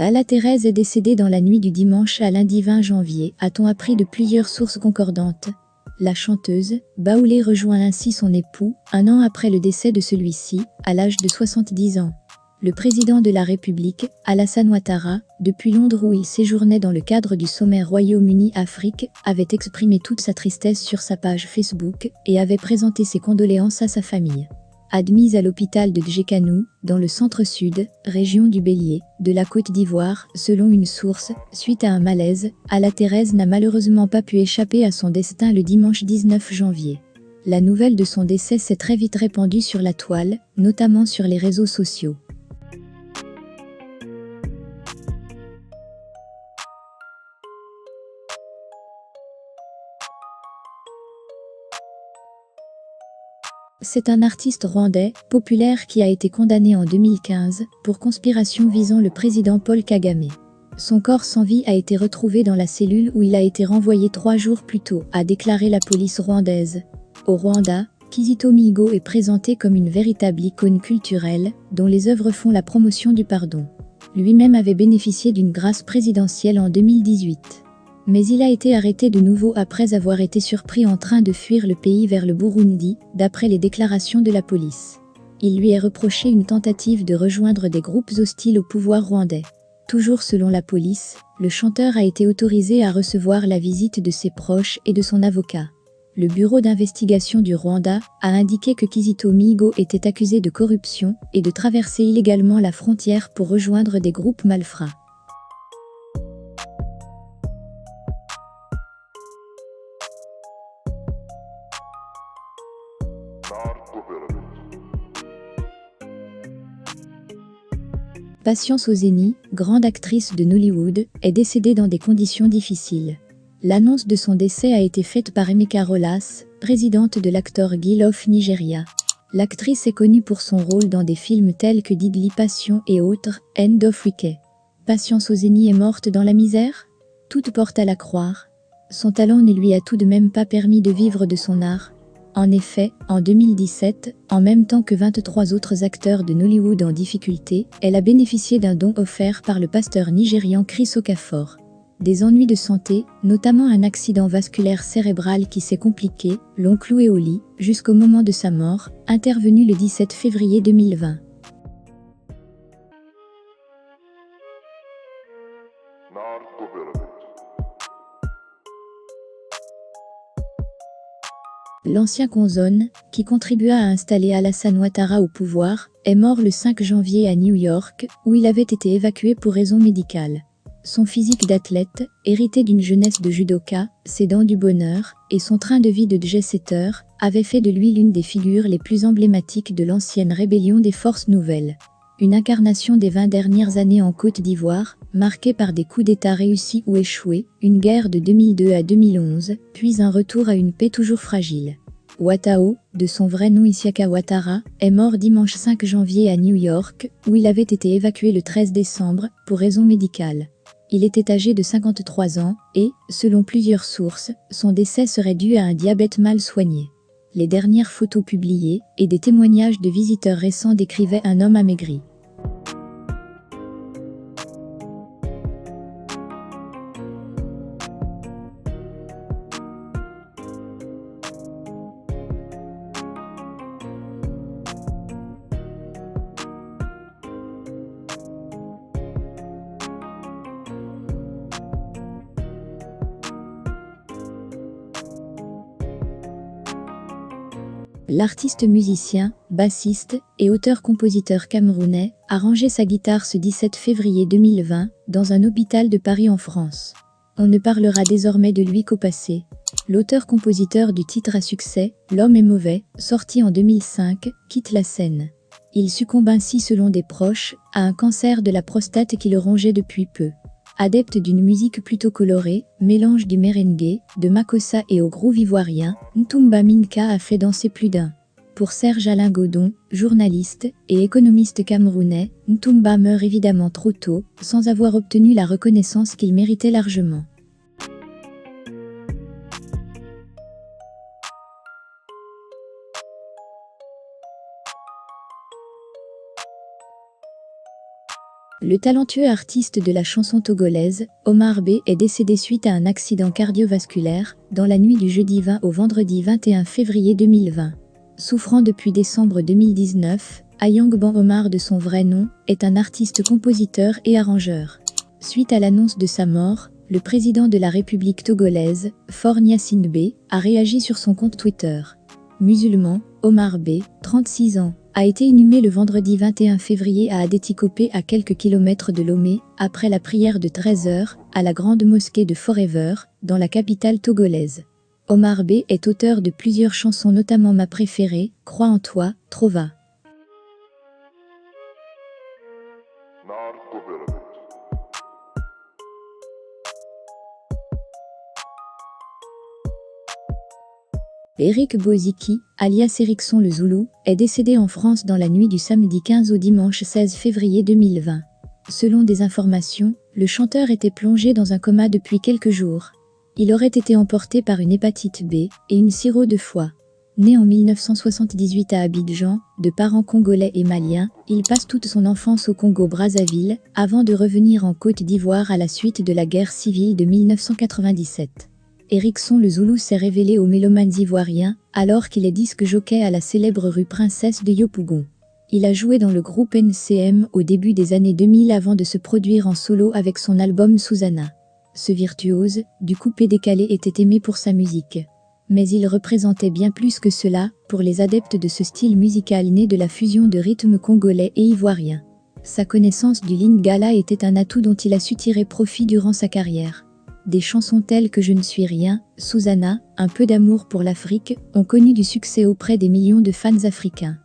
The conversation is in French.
Ala Thérèse est décédée dans la nuit du dimanche à lundi 20 janvier, a-t-on appris de plusieurs sources concordantes. La chanteuse, Baoulé rejoint ainsi son époux, un an après le décès de celui-ci, à l'âge de 70 ans. Le président de la République, Alassane Ouattara, depuis Londres où il séjournait dans le cadre du sommet Royaume-Uni-Afrique, avait exprimé toute sa tristesse sur sa page Facebook et avait présenté ses condoléances à sa famille. Admise à l'hôpital de Djekanou, dans le centre-sud, région du Bélier, de la Côte d'Ivoire, selon une source, suite à un malaise, Ala Thérèse n'a malheureusement pas pu échapper à son destin le dimanche 19 janvier. La nouvelle de son décès s'est très vite répandue sur la toile, notamment sur les réseaux sociaux. C'est un artiste rwandais, populaire qui a été condamné en 2015 pour conspiration visant le président Paul Kagame. Son corps sans vie a été retrouvé dans la cellule où il a été renvoyé 3 jours plus tôt, a déclaré la police rwandaise. Au Rwanda, Kizito Mihigo est présenté comme une véritable icône culturelle, dont les œuvres font la promotion du pardon. Lui-même avait bénéficié d'une grâce présidentielle en 2018. Mais il a été arrêté de nouveau après avoir été surpris en train de fuir le pays vers le Burundi, d'après les déclarations de la police. Il lui est reproché une tentative de rejoindre des groupes hostiles au pouvoir rwandais. Toujours selon la police, le chanteur a été autorisé à recevoir la visite de ses proches et de son avocat. Le bureau d'investigation du Rwanda a indiqué que Kizito Mihigo était accusé de corruption et de traverser illégalement la frontière pour rejoindre des groupes malfrats. Patience Ozeni, grande actrice de Nollywood, est décédée dans des conditions difficiles. L'annonce de son décès a été faite par Emeka Rollas, présidente de l'Actors Guild of Nigeria. L'actrice est connue pour son rôle dans des films tels que Deadly Passion et autres, End of Wicked. Patience Ozeni est morte dans la misère? Toute porte à la croire. Son talent ne lui a tout de même pas permis de vivre de son art. En effet, en 2017, en même temps que 23 autres acteurs de Nollywood en difficulté, elle a bénéficié d'un don offert par le pasteur nigérian Chris Okafor. Des ennuis de santé, notamment un accident vasculaire cérébral qui s'est compliqué, l'ont cloué au lit, jusqu'au moment de sa mort, intervenu le 17 février 2020. L'ancien Konzone, qui contribua à installer Alassane Ouattara au pouvoir, est mort le 5 janvier à New York, où il avait été évacué pour raisons médicales. Son physique d'athlète, hérité d'une jeunesse de judoka, ses dents du bonheur, et son train de vie de jet-setter, avait fait de lui l'une des figures les plus emblématiques de l'ancienne rébellion des Forces Nouvelles. Une incarnation des 20 dernières années en Côte d'Ivoire, marquée par des coups d'État réussis ou échoués, une guerre de 2002 à 2011, puis un retour à une paix toujours fragile. Ouattao, de son vrai nom Isiaka Ouattara, est mort dimanche 5 janvier à New York, où il avait été évacué le 13 décembre, pour raisons médicales. Il était âgé de 53 ans et, selon plusieurs sources, son décès serait dû à un diabète mal soigné. Les dernières photos publiées et des témoignages de visiteurs récents décrivaient un homme amaigri. L'artiste musicien, bassiste et auteur-compositeur camerounais a rangé sa guitare ce 17 février 2020 dans un hôpital de Paris en France. On ne parlera désormais de lui qu'au passé. L'auteur-compositeur du titre à succès, L'homme est mauvais, sorti en 2005, quitte la scène. Il succombe ainsi selon des proches à un cancer de la prostate qui le rongeait depuis peu. Adepte d'une musique plutôt colorée, mélange du merengue, de makossa et au groove ivoirien, Ntumba Minka a fait danser plus d'un. Pour Serge Alain Godon, journaliste et économiste camerounais, Ntumba meurt évidemment trop tôt, sans avoir obtenu la reconnaissance qu'il méritait largement. Le talentueux artiste de la chanson togolaise, Omar B, est décédé suite à un accident cardiovasculaire, dans la nuit du jeudi 20 au vendredi 21 février 2020. Souffrant depuis décembre 2019, Ayangban Omar de son vrai nom, est un artiste compositeur et arrangeur. Suite à l'annonce de sa mort, le président de la République togolaise, Faure Gnassingbé B, a réagi sur son compte Twitter. Musulman, Omar B, 36 ans, a été inhumé le vendredi 21 février à Adétikopé à quelques kilomètres de Lomé, après la prière de 13 heures, à la grande mosquée de Forever, dans la capitale togolaise. Omar B est auteur de plusieurs chansons, notamment ma préférée, Crois en toi, Trova. Eric Boziki, alias Erickson le Zoulou, est décédé en France dans la nuit du samedi 15 au dimanche 16 février 2020. Selon des informations, le chanteur était plongé dans un coma depuis quelques jours. Il aurait été emporté par une hépatite B et une cirrhose de foie. Né en 1978 à Abidjan, de parents congolais et maliens, il passe toute son enfance au Congo-Brazzaville, avant de revenir en Côte d'Ivoire à la suite de la guerre civile de 1997. Erickson le Zoulou s'est révélé aux mélomanes ivoiriens, alors qu'il est disque jockey à la célèbre rue Princesse de Yopougon. Il a joué dans le groupe NCM au début des années 2000 avant de se produire en solo avec son album Susanna. Ce virtuose, du coupé décalé, était aimé pour sa musique. Mais il représentait bien plus que cela, pour les adeptes de ce style musical né de la fusion de rythmes congolais et ivoiriens. Sa connaissance du lingala était un atout dont il a su tirer profit durant sa carrière. Des chansons telles que Je ne suis rien, Susanna, Un peu d'amour pour l'Afrique, ont connu du succès auprès des millions de fans africains.